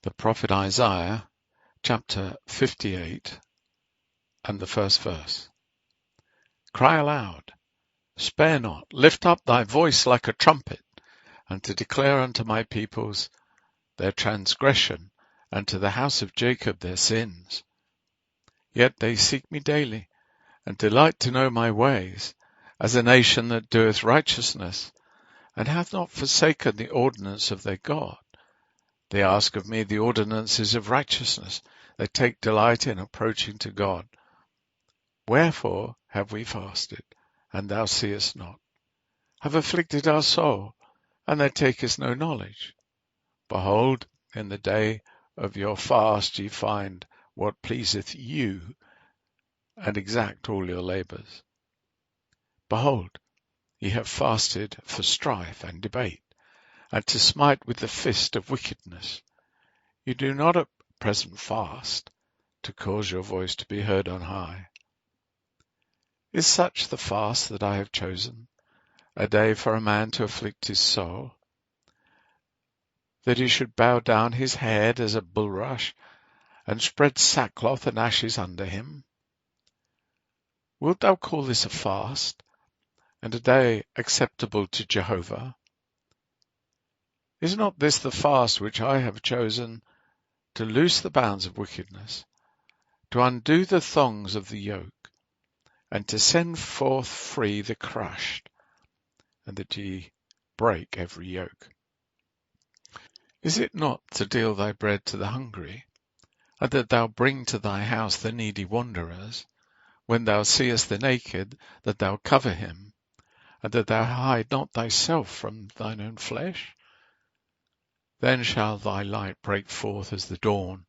The prophet Isaiah, chapter 58, and the first verse. Cry aloud, spare not, lift up thy voice like a trumpet, and to declare unto my peoples their transgression, and to the house of Jacob their sins. Yet they seek me daily, and delight to know my ways, as a nation that doeth righteousness, and hath not forsaken the ordinance of their God. They ask of me the ordinances of righteousness. They take delight in approaching to God. Wherefore have we fasted, and thou seest not? Have afflicted our soul, and thou takest no knowledge? Behold, in the day of your fast ye find what pleaseth you, and exact all your labours. Behold, ye have fasted for strife and debate, and to smite with the fist of wickedness. You do not at present fast, to cause your voice to be heard on high. Is such the fast that I have chosen, a day for a man to afflict his soul, that he should bow down his head as a bulrush, and spread sackcloth and ashes under him? Wilt thou call this a fast, and a day acceptable to Jehovah? Is not this the fast which I have chosen, to loose the bounds of wickedness, to undo the thongs of the yoke, and to send forth free the crushed, and that ye break every yoke? Is it not to deal thy bread to the hungry, and that thou bring to thy house the needy wanderers, when thou seest the naked, that thou cover him, and that thou hide not thyself from thine own flesh? Then shall thy light break forth as the dawn,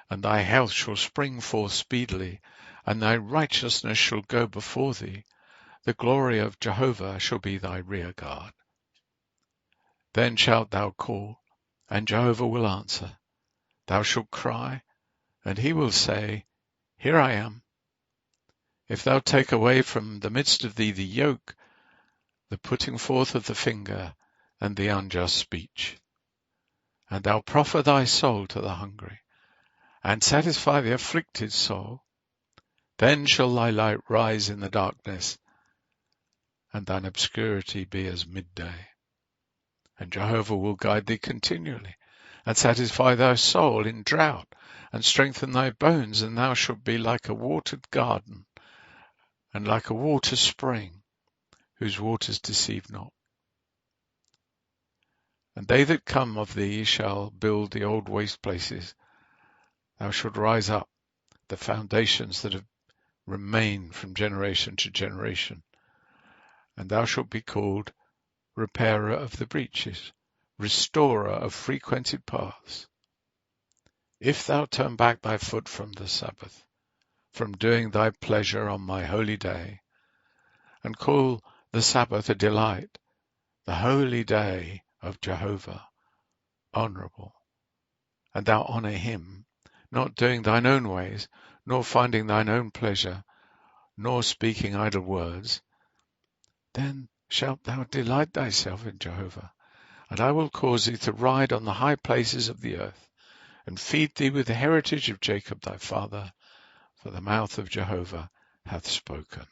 and thy health shall spring forth speedily, and thy righteousness shall go before thee. The glory of Jehovah shall be thy rear guard. Then shalt thou call, and Jehovah will answer. Thou shalt cry, and he will say, Here I am. If thou take away from the midst of thee the yoke, the putting forth of the finger, and the unjust speech, and thou proffer thy soul to the hungry, and satisfy the afflicted soul, then shall thy light rise in the darkness, and thine obscurity be as midday. And Jehovah will guide thee continually, and satisfy thy soul in drought, and strengthen thy bones, and thou shalt be like a watered garden, and like a water spring, whose waters deceive not. And they that come of thee shall build the old waste places. Thou shalt rise up the foundations that have remained from generation to generation. And thou shalt be called repairer of the breaches, restorer of frequented paths. If thou turn back thy foot from the Sabbath, from doing thy pleasure on my holy day, and call the Sabbath a delight, the holy day of Jehovah, honorable, and thou honor him, not doing thine own ways, nor finding thine own pleasure, nor speaking idle words, then shalt thou delight thyself in Jehovah, and I will cause thee to ride on the high places of the earth, and feed thee with the heritage of Jacob thy father, for the mouth of Jehovah hath spoken.